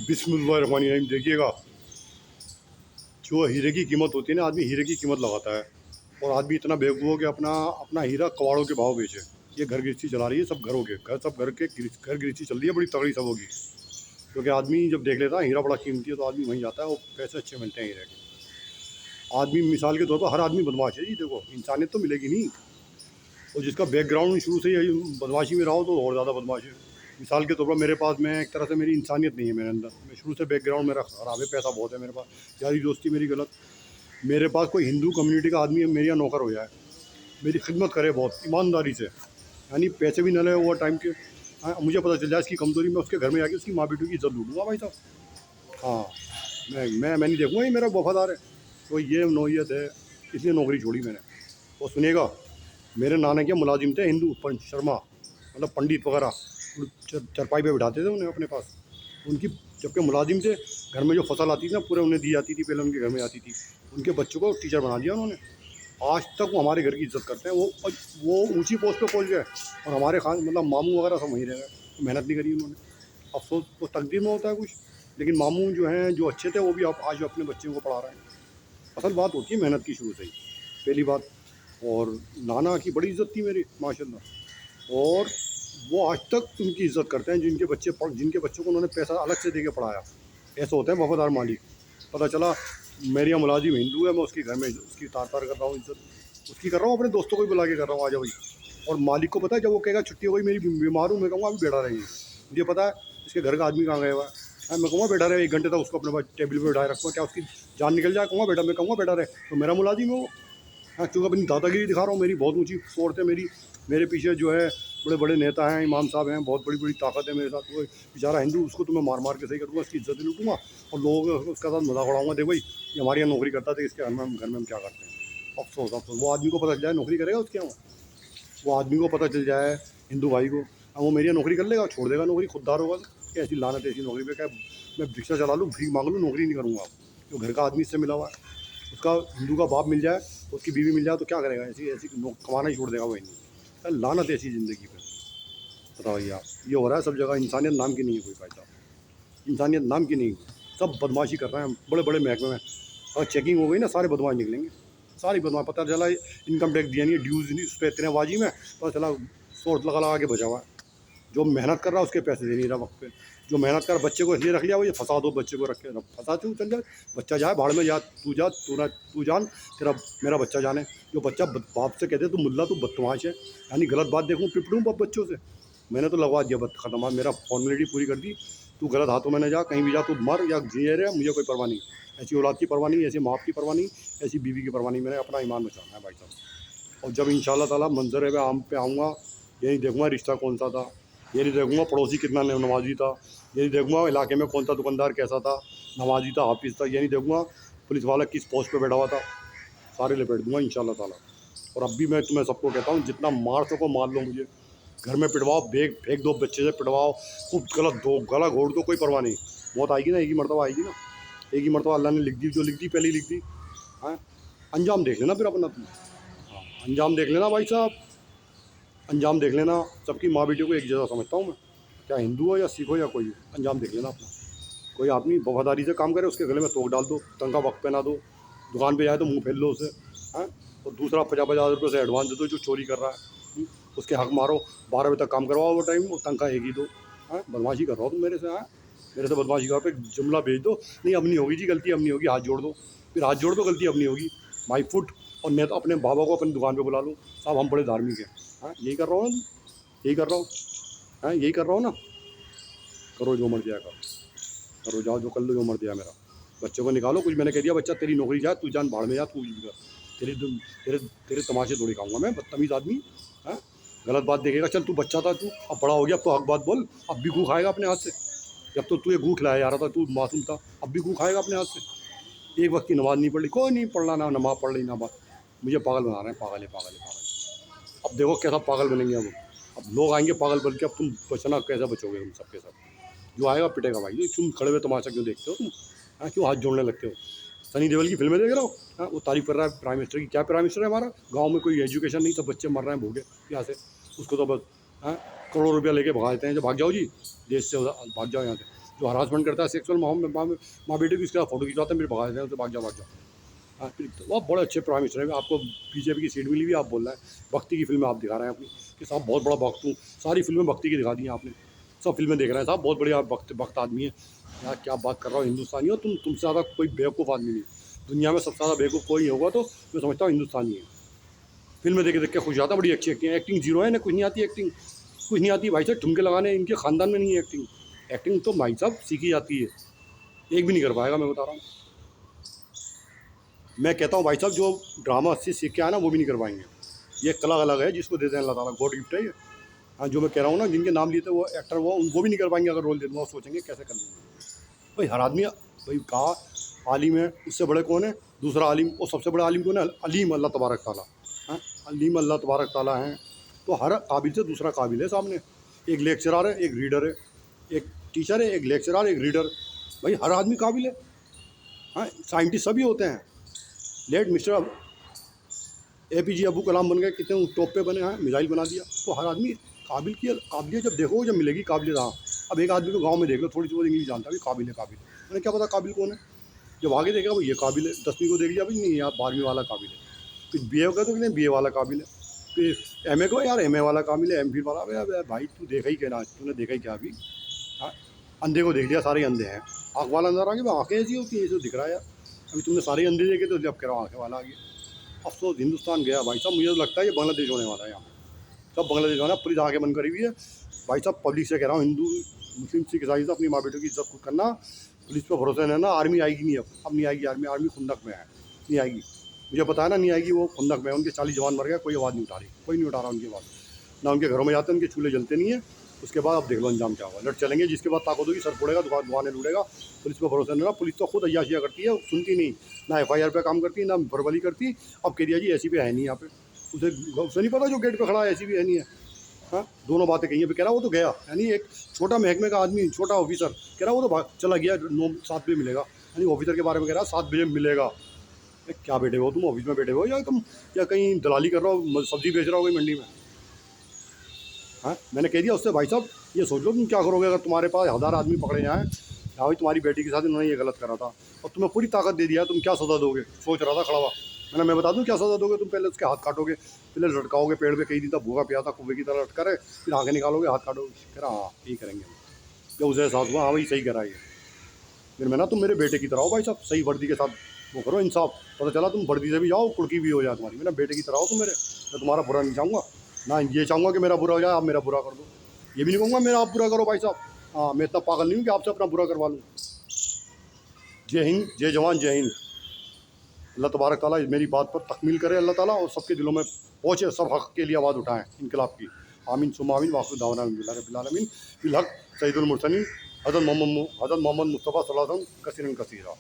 बिस्मिल्लाहिर्रहमानिर्रहीम। देखिएगा, जो हीरे की कीमत होती है ना, आदमी हीरे की कीमत लगाता है और आदमी इतना बेवकूफ़ हो कि अपना अपना हीरा कबाड़ों के भाव बेचे। ये घर गृहस्थी चला रही है, सब घरों के घर, सब घर गृहस्थी चल रही है, बड़ी तगड़ी सब होगी। क्योंकि आदमी जब देख लेता है हीरा बड़ा कीमती है तो आदमी वहीं जाता है और पैसे अच्छे मिलते हैं हीरे के। आदमी मिसाल के तौर पर हर आदमी बदमाश है जी। देखो, इंसानियत तो मिलेगी नहीं। और जिसका बैकग्राउंड शुरू से ही बदमाशी में रहा हो तो और ज़्यादा बदमाश है। मिसाल के तौर पर मेरे पास, मैं एक तरह से, मेरी इंसानियत नहीं है मेरे अंदर। मैं शुरू से बैकग्राउंड मेरा खराब है, पैसा बहुत है मेरे पास, यारी दोस्ती मेरी गलत। मेरे पास कोई हिंदू कम्युनिटी का आदमी मेरे यहाँ नौकर हो जाए, मेरी खिदमत करे बहुत ईमानदारी से, यानी पैसे भी न ले ओवर टाइम के। हाँ, मुझे पता चल जाए इसकी कमज़ोरी, मैं उसके घर में जाके उसकी माँ बेटू की इज्जत लूटूंगा भाई साहब। हाँ, मैं नहीं देखूंगा ये मेरा वफादार है। तो ये नौयत है, इसलिए नौकरी छोड़ी मैंने। और सुनिएगा, मेरे नाना के मुलाजिम थे हिंदू, पंच शर्मा, मतलब पंडित वगैरह, चरपाई पे बिठाते थे उन्हें अपने पास। उनकी जबकि मुलाजिम थे, घर में जो फसल आती थी ना पूरे उन्हें दी जाती थी, पहले उनके घर में आती थी। उनके बच्चों को टीचर बना दिया उन्होंने। आज तक वो हमारे घर की इज्जत करते हैं। वो ऊंची पोस्ट पे पहुंच गए और हमारे खान मतलब मामू वगैरह सब वहीं रह गए। मेहनत नहीं करी उन्होंने। अफसोस वो तकदीर में होता है कुछ। लेकिन मामू जो हैं, जो अच्छे थे, वो भी अब आज अपने बच्चों को पढ़ा रहे हैं। असल बात होती है मेहनत की शुरू से ही, पहली बात। और नाना की बड़ी इज्जत थी मेरी माशाल्लाह। और वो आज तक उनकी इज्जत करते हैं जिनके बच्चों को उन्होंने पैसा अलग से दे के पढ़ाया। ऐसे होते हैं वफादार मालिक। पता चला मेरे यहाँ मुलाजिम हिंदू है, मैं उसके घर में उसकी तार तार कर रहा हूँ, इज्जत उसकी कर रहा हूँ, अपने दोस्तों को भी बुला के कर रहा हूँ, आ जाओ भाई। और मालिक को पता है, जब वो कहेगा छुट्टी हो गई, मेरी बीमार हूँ, मैं कहूँगा अभी बैठा रहेंगे, मुझे पता है इसके घर का आदमी कहाँ गया हुआ है। मैं कहूँगा बैठा रहे 1 घंटे तक, उसको अपने पास टेबल पर बैठाए रखूँगा, क्या उसकी जान निकल जाए, कहूँगा बेटा, मैं कहूँगा बैठा रहे, तो मेरा मुलाजिम है वो। हाँ, क्योंकि अपनी दादागिरी दिखा रहा हूँ, मेरी बहुत ऊँची सोच है मेरी। मेरे पीछे जो है बड़े बड़े नेता हैं, इमाम साहब हैं, बहुत बड़ी बड़ी ताकत है मेरे साथ। वो बेचारा हिंदू, उसको तो मैं मार मार के सही करूँगा, उसकी इज्जत लूटूंगा और लोगों को उसका साथ मजाक उड़ाऊंगा। देखो भाई, ये हमारे यहाँ नौकरी करता था, इसके घर में हम क्या करते हैं। अफसोस अफसोस, वो आदमी को पता चल जाए नौकरी करेगा उसके यहाँ, वो आदमी को पता चल जाए हिंदू भाई को, अब वो मेरे यहाँ नौकरी कर लेगा, छोड़ देगा नौकरी, खुददार होगा। तो ऐसी लानत है ऐसी नौकरी पे, क्या मैं रिक्शा चला लूँ, भीख मांग लूँ, नौकरी नहीं करूँगा। जो घर का आदमी इससे मिला हुआ है, उसका हिंदू का बाप मिल जाए, उसकी बीवी मिल जाए, तो क्या करेगा, ऐसी ऐसी कमाना ही छोड़ देगा वही। नहीं, लानत ऐसी ज़िंदगी पे। बताइए आप, ये हो रहा है सब जगह। इंसानियत नाम की नहीं है कोई भाई साहब, इंसानियत नाम की नहीं। सब बदमाशी कर रहे हैं बड़े बड़े महकमे में। और चेकिंग हो गई ना, सारे बदमाश निकलेंगे, सारी बदमाश। पता चला इनकम टैक्स दिया नहीं, ड्यूज़ नहीं, उस पर इतने बाजी में पता चला सोर्स लगा लगा के बचा हुआ है। जो मेहनत कर रहा है उसके पैसे दे नहीं रहा वक्त पे। जो मेहनत कर बच्चे को इसलिए रख लिया, वो ये फंसा दो बच्चे को, रख के फंसा तू चल जाए, बच्चा जाए भाड़ में, जा तू जा, तू जान, तेरा मेरा बच्चा जाने। जो बच्चा बाप से कहते तू मुल्ला, तू बदतमाश है, यानी गलत बात देखूँ पिपड़ूँ बच्चों से। मैंने तो लगवा दिया, बद खत्म, मेरा फॉर्मेलिटी पूरी कर दी। तू गलत हाथों में न जा, कहीं भी जा, तू मर या जिए रहे, मुझे कोई परवाह नहीं। ऐसी औलाद की परवाह नहीं, ऐसे माँ बाप की परवाह नहीं, ऐसी बीवी की परवाह नहीं। मैंने अपना ईमान बचाना है भाई साहब। और जब इंशाल्लाह ताला मंजर पे आम पे आऊँगा, यही देखूँगा रिश्ता कौन सा था, ये नहीं देखूँगा पड़ोसी कितना नमाजी था, ये नहीं देखूँगा इलाके में कौन सा दुकानदार कैसा था, नमाजी था, हाफिज़ था, ये नहीं देखूँगा पुलिस वाला किस पोस्ट पे बैठा हुआ था। सारे लपेट दूँगा इंशाल्लाह ताला। और अब भी मैं तुम्हें सबको कहता हूँ, जितना मार सको मार लो मुझे, घर में पिटवाओ, फेंक दो बच्चे से, पिटवाओ खूब, गला घोट दो, कोई परवाह नहीं। मौत आएगी ना, एक ही मरतबा आएगी ना, एक ही मरतबा अल्लाह ने लिख दी, जो लिख दी पहले ही लिख दी। हाँ, अंजाम देख लेना फिर अपना तुम। हाँ, अंजाम देख लेना भाई साहब, अंजाम देख लेना। सबकी माँ बेटी को एक जैसा समझता हूँ मैं, क्या हिंदू हो या सिख हो या कोई हो, अंजाम देख लेना अपना। कोई आदमी वफादारी से काम करे, उसके गले में तोड़ डाल दो, तनख्वाह वक्त पे ना दो, दुकान पे जाए तो मुंह फेर लो उसे। हाँ, और दूसरा 50-50 रुपये से एडवांस दे दो जो चोरी कर रहा है। उसके हक मारो, 12 बजे तक काम करवाओ वो टाइम, और तनख्वाह एक ही दो। हाँ, बदमाशी कर रहा हो तुम मेरे से। हाँ, मेरे से बदमाशी करो पे जुमला भेज दो, नहीं अब नहीं होगी जी, गलती अब नहीं होगी, हाथ जोड़ दो। फिर हाथ जोड़ दो, गलती अब नहीं होगी, माई फुट। और मैं तो अपने बाबा को अपनी दुकान पे बुला लूँ, साहब हम बड़े धार्मिक हैं। हाँ, यही कर रहा हूँ ना, यही कर रहा हूँ। हाँ, यही कर रहा हूँ ना। करो जो मर्जी आएगा, करो, जाओ जो कर लो, जो मर्जी है मेरा। बच्चों को निकालो, कुछ मैंने कह दिया, बच्चा तेरी नौकरी जा, तू जान भाड़ में जा, तू कर। तेरे तेरे तेरे तमाशे थोड़ी खाऊंगा मैं, बदतमीज़ आदमी। हाँ, गलत बात देखेगा, चल तू बच्चा था, तू अब बड़ा हो गया, अब तो हक बात बोल। अब भी गू खाएगा अपने हाथ से, जब तो तू ये गू खिलाया जा रहा था, तू मासूम था, अब भी गू खाएगा अपने हाथ से। एक वक्त की नमाज नहीं पढ़ी, कोई नहीं पढ़ना, ना नमाज पढ़ ली ना बात। मुझे पागल बना रहे हैं, पागल है, पागल है, पागल। अब देखो कैसा पागल बनेंगे अब लोग आएंगे पागल बन के। अब तुम बचना कैसे बचोगे तुम सबके सब। जो आएगा पिटेगा भाई। तुम खड़े हुए तमाशा क्यों देखते हो तुम? हाँ, क्यों हाथ जोड़ने लगते हो? सनी देओल की फिल्में देख रहे हो? हाँ, वो तारीफ कर रहा है प्राइम मिनिस्टर की। क्या प्राइम मिनिस्टर है हमारा? गांव में कोई एजुकेशन नहीं, सब बच्चे मर रहे हैं भूखे यहाँ से। उसको तो बस हाँ, करोड़ों रुपया लेके भगा देते हैं, जो भाग जाओ जी देश से, भाग जाओ यहाँ से। जो हरासमेंट करता है सेक्सुअल, माँ बेटे की इसके साथ फोटो खिंचवाता है, मेरे भगा देते हैं, तो भाग जा भाग जा। हाँ, फिर तो वो बड़े अच्छे प्राइम मिनिस्टर हैं। आपको बीजेपी की सीट मिली हुई, आप बोल रहे हैं भक्ति की फिल्में आप दिखा रहे हैं अपनी, कि साहब बहुत बड़ा भक्त हूँ, सारी फिल्में भक्ति की दिखा दी हैं आपने, सब फिल्में देख रहे हैं साहब, बहुत बढ़िया भक्त भक्त आदमी है। यार क्या बात कर रहा हो, हिंदुस्तानी हो तुमसे ज़्यादा कोई बेवकूफ़ आदमी नहीं दुनिया में, सबसे ज़्यादा बेवकूफ़ कोई होगा तो मैं समझता हूँ हिंदुस्तानी है। फिल्में देख के खुश आता, बड़ी अच्छी एक्टिंग, एक्टिंग जीरो है ना, कुछ नहीं आती एक्टिंग, कुछ नहीं आती भाई साहब, ठुमके लगाने इनके खानदान में नहीं है एक्टिंग। एक्टिंग तो भाई साहब सीखी जाती है, एक भी नहीं कर पाएगा, मैं बता रहा हूँ। मैं कहता हूँ भाई साहब, जो ड्रामा अच्छी सीख के आए ना वो भी नहीं कर पाएंगे। ये कला अलग है जिसको देते हैं अल्लाह ताला, गॉड गिफ्ट है ये। हाँ, जो मैं कह रहा हूँ ना, जिनके नाम लिए थे वो एक्टर, वो भी नहीं कर पाएंगे, अगर रोल दे दूँगा सोचेंगे कैसे कर लूँगा। भाई हर आदमी, भाई कहा आलिम है, उससे बड़े कौन है, दूसरा आलिम, और सबसे बड़ा आलिम कौन है, अलीम, अल्लाह तबारक ताला। हाँ, अलीम अल्लाह तबारक ताला हैं, तो हर काबिल से दूसरा काबिल है सामने। एक लेक्चरर है, एक रीडर है, एक टीचर है, एक लेक्चरर, एक रीडर। भाई हर आदमी काबिल है। हाँ, साइंटिस्ट सभी होते हैं। Late mister APJ Abdul Kalam बन गए, कितने टॉप पे बने हैं, मिसाइल बना दिया। तो हर आदमी काबिल की काबिलियत जब देखो, जब मिलेगी काबिलियत। हाँ, अब एक आदमी को गांव में देख लो, थोड़ी सी बहुत इंग्लिश जानता है, भाई काबिल है काबिल, मैंने क्या पता काबिल कौन है। जब आगे देखेगा भाई ये काबिल है, 10वीं को देख लिया भाई नहीं यार 12वीं वाला काबिल है, फिर BA का तो नहीं BA वाला काबिल है, फिर MA को यार MA वाला काबिल है, MPhil वाला। अबे भाई तू देखा ही क्या ना, तूने देखा ही क्या अभी। हाँ, अंधे को देख लिया, सारे अंधे हैं, आँख वाला नजर आ गया, आँखें ऐसी होती है, ये तो दिख रहा है यार। अभी तुमने सारे अंधे देखे तो जब कह रहा हूँ आँखें वाला आ गया। अफसोस हिंदुस्तान गया भाई साहब, मुझे तो लगता है ये बांग्लादेश होने वाला है यहाँ पे, सब बांग्लादेश होना, पुलिस आगे बंद करी हुई है। भाई साहब पब्लिक से कह रहा हूँ, हिंदू मुस्लिम सिख ईसाई से अपनी माँ बेटों की इज्जत खुद करना, पुलिस पर भरोसा नहीं ना। आर्मी आएगी नहीं, अब नहीं आएगी आर्मी, आर्मी खुंदक में है, नहीं आएगी, मुझे पता है ना, नहीं आएगी, वो खुंदक में है, उनके 40 जवान मर गए, कोई आवाज़ नहीं उठा रही, कोई नहीं उठा रहा उनकी आवाज़, ना उनके घरों में जाते, उनके चूल्हे जलते नहीं है। उसके बाद अब देख लो अंजाम क्या होगा, लड़ चलेंगे, जिसके बाद ताकत होगी सर फोड़ेगा, दुकानें लूटेगा, पुलिस पर भरोसा नहीं रहा। पुलिस तो खुद अय्याशियाँ करती है, सुनती नहीं, ना FIR पे काम करती, ना वर्बली करती। अब कह दिया जी ऐसी पे है नहीं यहाँ पे, उसे नहीं पता जो गेट पे खड़ा है ऐसी भी है नहीं है। हाँ, दोनों बातें कही है, कह रहा वो तो गया, यानी एक छोटा महकमे का आदमी, छोटा ऑफिसर कह रहा वो तो चला गया, 9-7 बजे मिलेगा, यानी ऑफिसर के बारे में कह रहा 7 बजे मिलेगा। क्या बैठे हो तुम, ऑफिस में बैठे हो या तुम, या कहीं दलाली कर रहे हो, सब्जी बेच रहा हो कोई मंडी में। हाँ, मैंने कह दिया उससे, भाई साहब ये सोच लो तुम क्या करोगे अगर तुम्हारे पास 1000 आदमी पकड़े जाएँ, हाँ भाई तुम्हारी बेटी के साथ इन्होंने ये गलत करा था, और तुम्हें पूरी ताकत दे दिया, तुम क्या सज़ा दोगे। सोच रहा था खड़ा हुआ, मैं बता दूं क्या सज़ा दोगे, तुम पहले उसके हाथ काटोगे, पहले लटकाओगे पेड़ पे, कई दिन तक भूखा प्यासा कुएं की तरह लटका रहे, फिर आगे निकालोगे, हाथ काटोगे। कह रहा हाँ यही करेंगे हम। जब उसे एहसास हुआ हाँ भाई सही करा ये, फिर मैं ना, तुम मेरे बेटे की तरह हो भाई साहब, सही वर्दी के साथ वो करो इंसाफ, पता चला तुम वर्दी से भी जाओ, कुड़की भी हो जाए तुम्हारी, मेरा बेटे की तरह हो तुम मेरे, मैं तुम्हारा बुरा नहीं चाहूँगा ना, ये चाहूँगा कि मेरा बुरा हो जाए, आप मेरा बुरा कर दो, ये भी नहीं कहूँगा मेरा आप बुरा करो भाई साहब। हाँ, मैं इतना पागल नहीं हूँ कि आपसे अपना बुरा करवा लूँ। जय हिंद, जय जवान, जय हिंद। अल्लाह तबारक ताला मेरी बात पर तकमील करे अल्लाह ताला, और सबके दिलों में पहुँचे, सब हक़ के लिए आवाज़ उठाएँ इनकलाब की। आमीन सुम्मा आमीन, वाखिर दावना अल्हम्दुलिल्लाहि रब्बिल आलमीन, बिल हक़ सय्यिदुल मुरसलीन हज़रत मोहम्मद मुस्तफ़ा सल्लल्लाहु अलैहि वसल्लम कसीरन कसीरा।